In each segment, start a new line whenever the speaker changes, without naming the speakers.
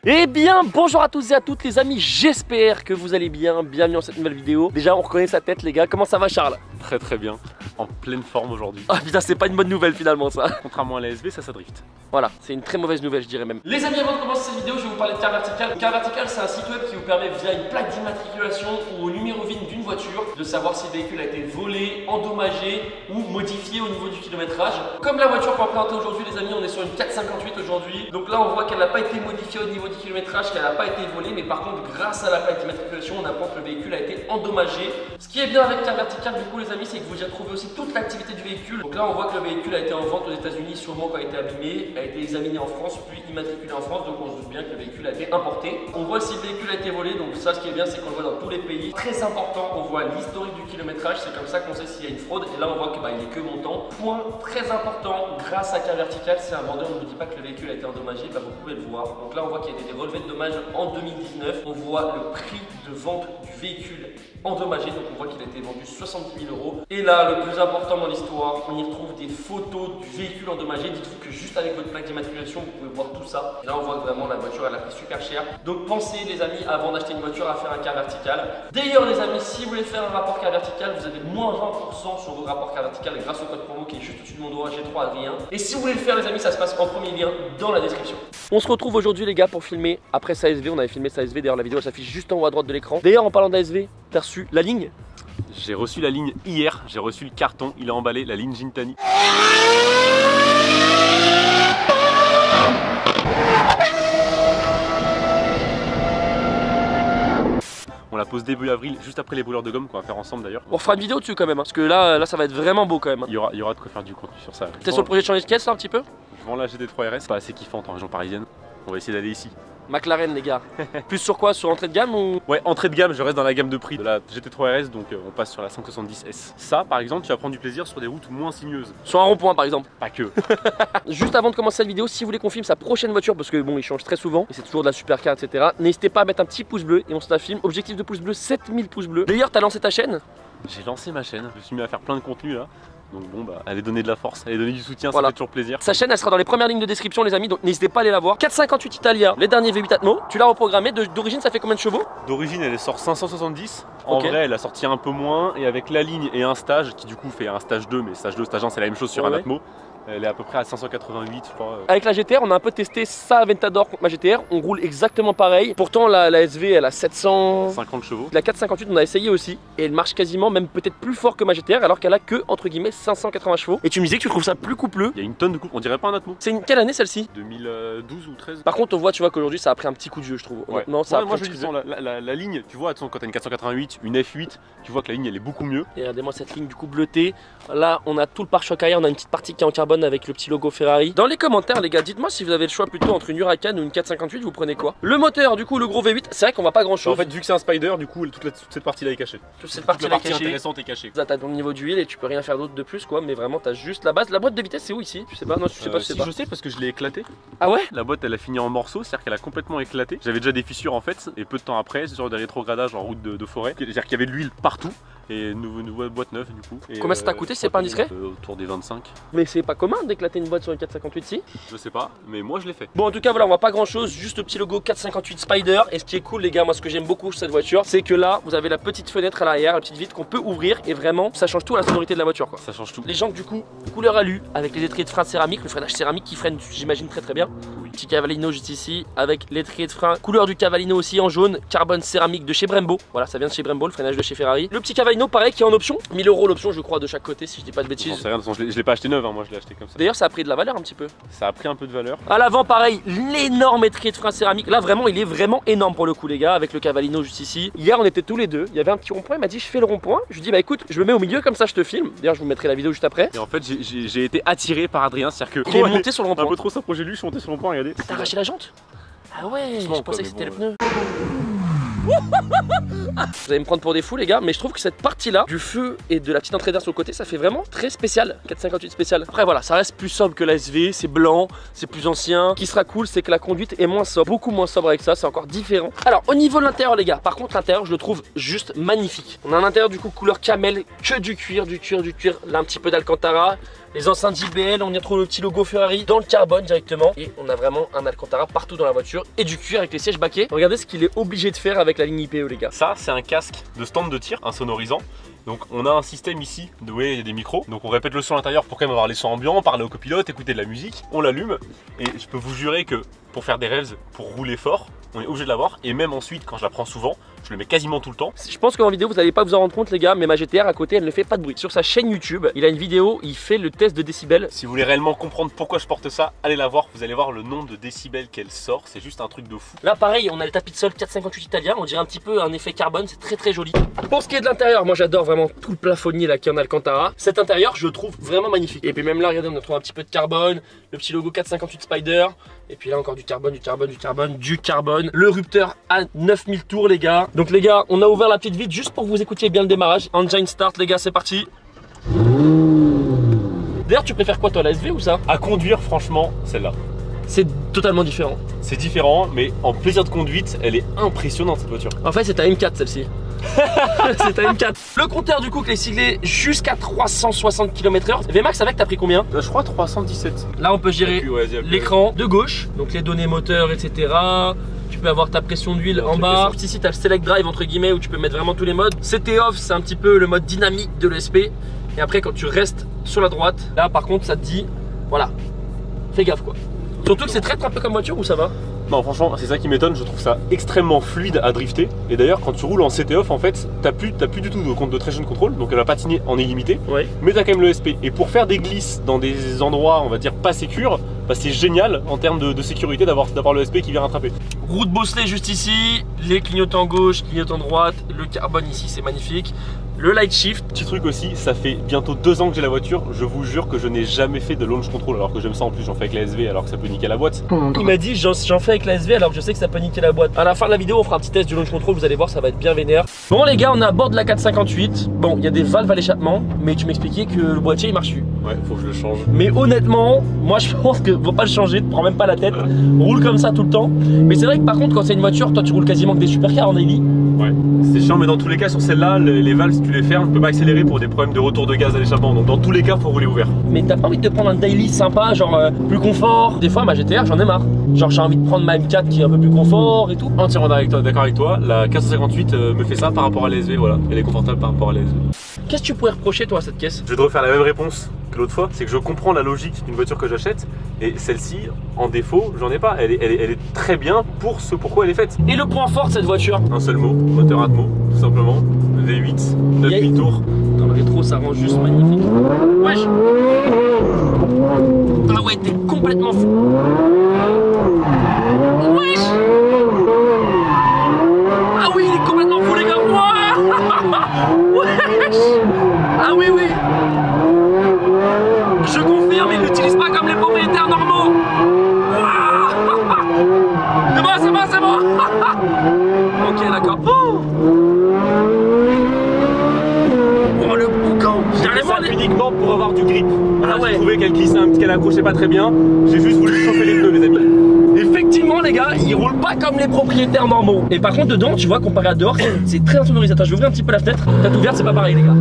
Eh bien, bonjour à tous et à toutes les amis, j'espère que vous allez bien, bienvenue dans cette nouvelle vidéo. Déjà, on reconnaît sa tête les gars, comment ça va Charles?
Très très bien, en pleine forme aujourd'hui.
Ah putain, c'est pas une bonne nouvelle finalement ça.
Contrairement à la SV, ça drift.
Voilà, c'est une très mauvaise nouvelle je dirais même. Les amis, avant de commencer cette vidéo, je vais vous parler de Car Vertical. Car Vertical, c'est un site web qui vous permet via une plaque d'immatriculation ou au numéro VIN d'une voiture de savoir si le véhicule a été volé, endommagé ou modifié au niveau du kilométrage. Comme la voiture qu'on va présenter aujourd'hui les amis, on est sur une 458 aujourd'hui. Donc là on voit qu'elle n'a pas été modifiée au niveau du kilométrage, qu'elle n'a pas été volée, mais par contre grâce à la plaque d'immatriculation, on apprend que le véhicule a été endommagé. Ce qui est bien avec Car Vertical du coup les amis, c'est que vous y retrouvez aussi toute l'activité du véhicule. Donc là on voit que le véhicule a été en vente aux États-Unis, sûrement quand il a été abîmé, a été examiné en France, puis immatriculé en France, donc on se doute bien que le véhicule a été importé. On voit si le véhicule a été volé, donc ça ce qui est bien c'est qu'on le voit dans tous les pays. Très important, on voit l'historique du kilométrage, c'est comme ça qu'on sait s'il y a une fraude, et là on voit que il est que montant. Point très important, grâce à Car Vertical, si un vendeur ne vous dit pas que le véhicule a été endommagé, vous pouvez le voir. Donc là on voit qu'il y a des relevés de dommages en 2019, on voit le prix de vente du véhicule endommagé, donc on voit qu'il a été vendu 70 000 €. Et là, le plus important dans l'histoire, on y retrouve des photos du véhicule endommagé. Dites-vous que juste avec votre plaque d'immatriculation, vous pouvez voir tout ça. Et là, on voit que vraiment la voiture, elle a pris super cher. Donc pensez les amis, avant d'acheter une voiture, à faire un Car Vertical. D'ailleurs les amis, si vous voulez faire un rapport Car Vertical, vous avez moins 20% sur vos rapports Car Vertical grâce au code promo qui est juste au-dessus de mon doigt, G3 Adrien. Et si vous voulez le faire les amis, ça se passe en premier lien dans la description. On se retrouve aujourd'hui les gars pour filmer après sa SV. On avait filmé sa SV, d'ailleurs la vidéo s'affiche juste en haut à droite de l'écran. D'ailleurs en parlant d'ASV, t'as reçu la ligne?
J'ai reçu la ligne hier, j'ai reçu le carton, il a emballé la ligne Gintani. On la pose début avril, juste après les brûleurs de gomme qu'on va faire ensemble d'ailleurs.
On fera une vidéo dessus quand même, hein, parce que là ça va être vraiment beau quand même.
Il y aura de quoi faire du contenu sur ça.
T'es sur le projet de changer de caisse là un petit peu?
Je vends la GT3 RS, pas assez kiffante en région parisienne. On va essayer d'aller ici.
McLaren les gars. Plus sur quoi? Sur entrée de gamme ou?
Ouais, entrée de gamme, je reste dans la gamme de prix de la GT3 RS, donc on passe sur la 570S. Ça par exemple, tu vas prendre du plaisir sur des routes moins sinueuses.
Sur un rond-point par exemple.
Pas que.
Juste avant de commencer cette vidéo, si vous voulez qu'on filme sa prochaine voiture, parce que bon il change très souvent et c'est toujours de la supercar etc, n'hésitez pas à mettre un petit pouce bleu et on se la filme. Objectif de pouce bleu, 7000 pouces bleus. D'ailleurs t'as lancé ta chaîne?
J'ai lancé ma chaîne, je me suis mis à faire plein de contenu là. Donc bon bah allez donner de la force, allez donner du soutien,
voilà.
Ça fait toujours plaisir.
Sa chaîne elle sera dans les premières lignes de description les amis, donc n'hésitez pas à aller la voir. 458 Italia, les derniers V8 Atmo, tu l'as reprogrammé, d'origine ça fait combien de chevaux?
D'origine elle sort 570, en
okay.
vrai elle a sorti un peu moins et avec la ligne et un stage qui du coup fait un stage 2 mais stage 2, stage 1 c'est la même chose sur un Atmo. Elle est à peu près à 588 je crois.
Avec la GTR on a un peu testé sa Aventador contre ma GTR, on roule exactement pareil. Pourtant la SV elle a 750
chevaux.
La 458 on a essayé aussi et elle marche quasiment même peut-être plus fort que ma GTR alors qu'elle a que entre guillemets 580 chevaux. Et tu me disais que tu trouves ça plus coupleux.
Il y a une tonne de couple, on dirait pas un Atmo.
C'est quelle année celle-ci?
2012 ou 13.
Par contre on voit tu vois qu'aujourd'hui ça a pris un petit coup de jeu je trouve.
Ouais.
Non, ça
moi je dis la ligne, tu vois quand t'as une 488, une F8, tu vois que la ligne elle est beaucoup mieux.
Et regardez-moi cette ligne du coup bleutée. Là on a tout le pare-choc arrière, on a une petite partie qui est en carbone avec le petit logo Ferrari. Dans les commentaires les gars, dites-moi si vous avez le choix plutôt entre une Huracan ou une 458, vous prenez quoi? Le moteur du coup, le gros V8, c'est vrai qu'on voit pas grand chose.
En fait vu que c'est un Spider, du coup toute cette partie là est cachée.
Toute cette partie là est cachée.
Intéressante est cachée.
T'as ton niveau d'huile et tu peux rien faire d'autre de plus quoi, mais vraiment t'as juste la base. La boîte de vitesse c'est où ici? Tu sais pas? Non, je sais pas,
si, je sais parce que je l'ai éclaté.
Ah ouais?
La boîte elle a fini en morceaux, c'est-à-dire qu'elle a complètement éclaté. J'avais déjà des fissures en fait, et peu de temps après, sur des rétrogradages en route de forêt. C'est-à-dire qu'il y avait de l'huile partout. Et une nouvelle boîte neuve du coup. Et
combien ça t'a coûté, c'est pas indiscret?
Autour des 25.
Mais c'est pas commun d'éclater une boîte sur une 458 si?
Je sais pas, mais moi je l'ai fait.
Bon en tout cas voilà, on voit pas grand chose, juste le petit logo 458 Spider. Et ce qui est cool les gars, moi ce que j'aime beaucoup sur cette voiture, c'est que là vous avez la petite fenêtre à l'arrière, la petite vitre qu'on peut ouvrir. Et vraiment ça change tout à la sonorité de la voiture quoi.
Ça change tout.
Les jantes du coup, couleur alu, avec les étriers de frein céramique, le freinage céramique qui freine j'imagine très bien. Oui. Petit Cavallino juste ici, avec l'étrier de frein, couleur du Cavallino aussi en jaune, carbone céramique de chez Brembo. Voilà, ça vient de chez Brembo, le freinage de chez Ferrari. Le petit Cavallino pareil qui est en option, 1000 € l'option je crois de chaque côté si je dis pas de bêtises.
Rien, de toute façon, je l'ai pas acheté neuf, hein, moi je l'ai acheté comme ça.
D'ailleurs ça a pris de la valeur un petit peu.
Ça a pris un peu de valeur.
À l'avant pareil, l'énorme étrier de frein céramique. Là vraiment il est vraiment énorme pour le coup les gars, avec le Cavallino juste ici. Hier on était tous les deux, il y avait un petit rond-point, il m'a dit je fais le rond-point. Je lui dis bah écoute je me mets au milieu comme ça je te filme. D'ailleurs je vous mettrai la vidéo juste après.
Et en fait j'ai été attiré par Adrien, c'est-à-dire que
il est monté sur le rond-point.
Un peu trop s'approcher de lui, je suis monté sur le rond-point, regardez.
T'as arraché la jante? Ah ouais, je pensais que c'était le pneu. Vous allez me prendre pour des fous les gars, mais je trouve que cette partie là du feu et de la petite entrée d'air sur le côté ça fait vraiment très spécial, 458 spécial. Après voilà, ça reste plus sobre que la SV, c'est blanc, c'est plus ancien. Ce qui sera cool c'est que la conduite est moins sobre, beaucoup moins sobre avec ça, c'est encore différent. Alors au niveau de l'intérieur les gars, par contre l'intérieur je le trouve juste magnifique. On a un intérieur du coup couleur camel, que du cuir, là un petit peu d'Alcantara. les enceintes JBL, on y retrouve le petit logo Ferrari dans le carbone directement. Et on a vraiment un Alcantara partout dans la voiture et du cuir avec les sièges baquets. Regardez ce qu'il est obligé de faire avec la ligne IPE les gars.
Ça c'est un casque de stand de tir, un sonorisant. Donc on a un système ici, il y a des micros, donc on répète le son à l'intérieur pour quand même avoir les sons ambiants, parler au copilote, écouter de la musique, on l'allume et je peux vous jurer que pour faire des revs, pour rouler fort, on est obligé de l'avoir et même ensuite quand je la prends souvent, je le mets quasiment tout le temps.
Je pense qu'en vidéo vous n'allez pas vous en rendre compte les gars, mais ma GTR à côté elle ne fait pas de bruit. Sur sa chaîne YouTube, il a une vidéo, il fait le test de décibels.
Si vous voulez réellement comprendre pourquoi je porte ça, allez la voir, vous allez voir le nombre de décibels qu'elle sort, c'est juste un truc de fou.
Là pareil, on a le tapis de sol 458 italien, on dirait un petit peu un effet carbone, c'est très joli. Pour ce qui est de l'intérieur, moi j'adore vraiment tout le plafonnier là qui est en Alcantara. Cet intérieur je le trouve vraiment magnifique. Et puis même là regardez, on retrouve un petit peu de carbone, le petit logo 458 Spider. Et puis là encore du carbone, du carbone, du carbone, du carbone. Le rupteur à 9000 tours les gars. Donc les gars, on a ouvert la petite vitre juste pour que vous écoutiez bien le démarrage. Engine start les gars, c'est parti. D'ailleurs tu préfères quoi toi, la SV ou ça?
À conduire franchement, celle-là.
C'est totalement différent.
C'est différent, mais en plaisir de conduite, elle est impressionnante cette voiture.
En fait c'est ta M4 celle-ci. C'est ta M4. Le compteur du coup qui est siglé jusqu'à 360 km/h. VMAX avec t'as pris combien?
Je crois 317.
Là on peut gérer l'écran de gauche, donc les données moteurs etc. Tu peux avoir ta pression d'huile en bas. Ici tu as le select drive entre guillemets où tu peux mettre vraiment tous les modes. CT off c'est un petit peu le mode dynamique de l'ESP. Et après quand tu restes sur la droite, là par contre ça te dit voilà, fais gaffe quoi. Surtout que c'est très un peu comme voiture ou ça va?
Non franchement c'est ça qui m'étonne, je trouve ça extrêmement fluide à drifter. Et d'ailleurs quand tu roules en CT off en fait t'as plus du tout de traction control, donc elle va patiner en illimité, mais t'as quand même le SP. Et pour faire des glisses dans des endroits on va dire pas sécures, bah, c'est génial en termes de sécurité d'avoir le SP qui vient rattraper.
Roue de bosselet juste ici, les clignotants gauche, clignotants droite, le carbone ici c'est magnifique. Le light shift.
Petit truc aussi, ça fait bientôt 2 ans que j'ai la voiture, je vous jure que je n'ai jamais fait de launch control alors que j'aime ça en plus, j'en fais avec la SV alors que ça peut niquer la boîte.
Il m'a dit j'en fais avec la SV alors que je sais que ça peut niquer la boîte. À la fin de la vidéo on fera un petit test du launch control, vous allez voir ça va être bien vénère. Bon les gars on est à bord de la 458, bon il y a des valves à l'échappement mais tu m'expliquais que le boîtier il marche plus.
Ouais faut que je le change.
Mais honnêtement moi je pense que faut pas le changer, te prends même pas la tête, roule comme ça tout le temps. Mais c'est vrai que par contre quand c'est une voiture, toi tu roules quasiment que des supercars en daily.
Ouais c'est chiant mais dans tous les cas sur celle-là les valves si tu les fermes tu peux pas accélérer pour des problèmes de retour de gaz à l'échappement, donc dans tous les cas faut rouler ouvert. Mais
t'as pas envie de te prendre un daily sympa, genre plus confort? Des fois ma GTR j'en ai marre, genre j'ai envie de prendre ma M4 qui est un peu plus confort et tout.
Entièrement d'accord avec toi, la 458 me fait ça par rapport à la SV, voilà, elle est confortable par rapport à la SV.
Qu'est-ce que tu pourrais reprocher toi à cette caisse?
Je vais te refaire la même réponse que l'autre fois, c'est que je comprends la logique d'une voiture que j'achète et celle-ci en défaut j'en ai pas, elle est très bien pour ce pourquoi elle est faite.
Et le point fort de cette voiture?
Un seul mot, moteur Atmo tout simplement, V8, 9000 tours.
Dans le rétro ça rend juste magnifique. Wesh. Ah ouais t'es complètement fou. Wesh. Ah oui il est complètement fou les gars. Wesh. Ah oui oui. Je confirme, il l'utilise pas comme les propriétaires normaux. C'est bon, c'est bon, c'est bon. Ok d'accord. Oh le boucan.
J'ai fait ça uniquement pour avoir du grip. Voilà,
ah ouais.
J'ai trouvé qu'elle glissait qu'elle accrochait pas très bien. J'ai juste voulu chauffer les pneus les amis.
Effectivement les gars, il roule pas comme les propriétaires normaux. Et par contre dedans, tu vois comparé à dehors, c'est très insonorisateur. Je vais ouvrir un petit peu la fenêtre. Fenêtre ouverte, c'est pas pareil les gars.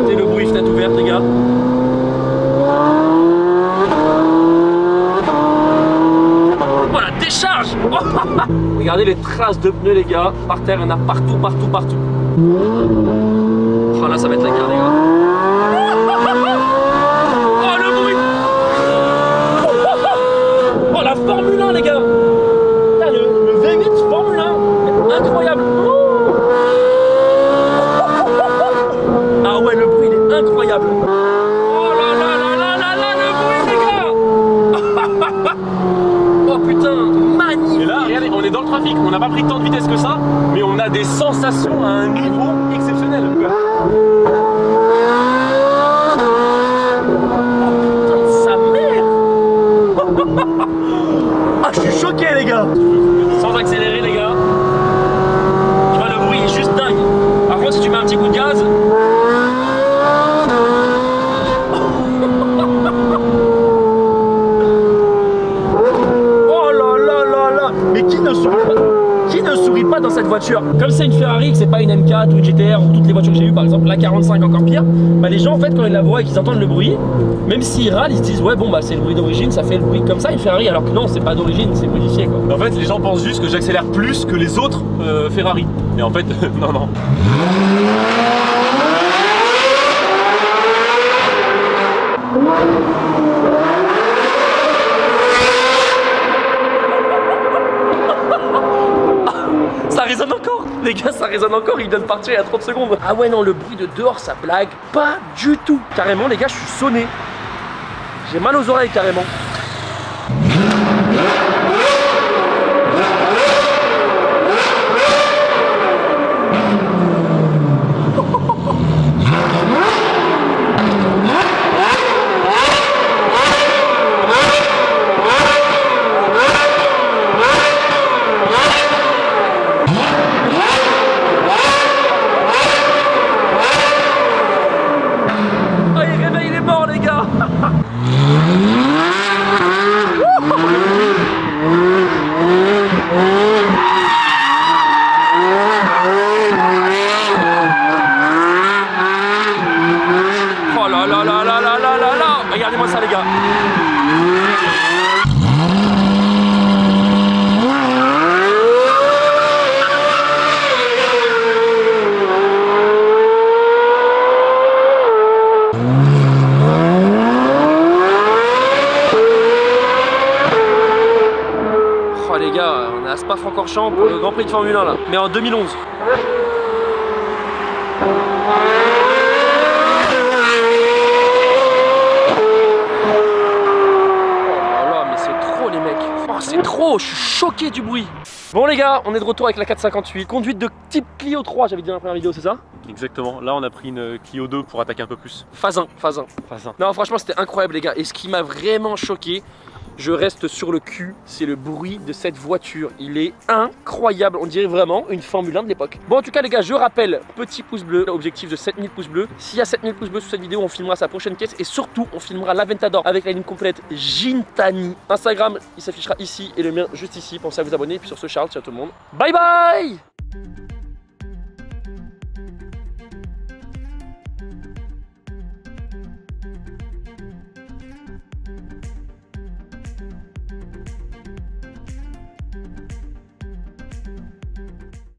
C'est le bruit fenêtre ouverte les gars. Oh la décharge. Regardez les traces de pneus les gars. Par terre, il y en a partout. Oh là ça va être la guerre les gars. Oh le bruit. Oh la Formule 1 les gars. Le V8 Formule 1, incroyable. Ah ouais le bruit il est incroyable. Oh là le bruit les gars. Oh putain, magnifique.
Et là regardez, on est dans le trafic, on n'a pas pris tant de vitesse que ça, mais on a des sensations à un niveau exceptionnel.
Ah je suis choqué les gars. Sans accélérer les gars. Tu vois le bruit est juste dingue. Par contre si tu mets un petit coup de gaz. Oh là là là là. Mais qui ne sourit pas dans cette voiture? voiture. Comme c'est une Ferrari, que c'est pas une M4 ou une GTR ou toutes les voitures que j'ai eues, par exemple la 45 encore pire, bah les gens en fait quand ils la voient et qu'ils entendent le bruit, même s'ils râlent, ils se disent ouais bon bah c'est le bruit d'origine, ça fait le bruit comme ça une Ferrari, alors que non c'est pas d'origine, c'est modifié quoi.
En fait les gens pensent juste que j'accélère plus que les autres Ferrari. Mais en fait non non.
Ça résonne encore, les gars, ça résonne encore, il vient de partir il y a 30 secondes. Ah ouais non, le bruit de dehors ça blague pas du tout. Carrément les gars, je suis sonné. J'ai mal aux oreilles carrément. Regardez-moi ça les gars. Oh les gars, on est à Spa-Francorchamps pour le Grand Prix de Formule 1 là, mais en 2011. C'est trop, je suis choqué du bruit. Bon les gars, on est de retour avec la 458. Conduite de type Clio 3, j'avais dit dans la première vidéo, c'est ça?
Exactement, là on a pris une Clio 2 pour attaquer un peu plus.
Phase 1. Non franchement c'était incroyable les gars. Et ce qui m'a vraiment choqué, je reste sur le cul, c'est le bruit de cette voiture. Il est incroyable, on dirait vraiment une Formule 1 de l'époque. Bon en tout cas les gars, je rappelle, petit pouce bleu, objectif de 7000 pouces bleus. S'il y a 7000 pouces bleus sous cette vidéo, on filmera sa prochaine caisse. Et surtout, on filmera l'Aventador avec la ligne complète Gintani. Instagram, il s'affichera ici et le mien juste ici. Pensez à vous abonner. Et puis sur ce, Charles, ciao tout le monde. Bye bye.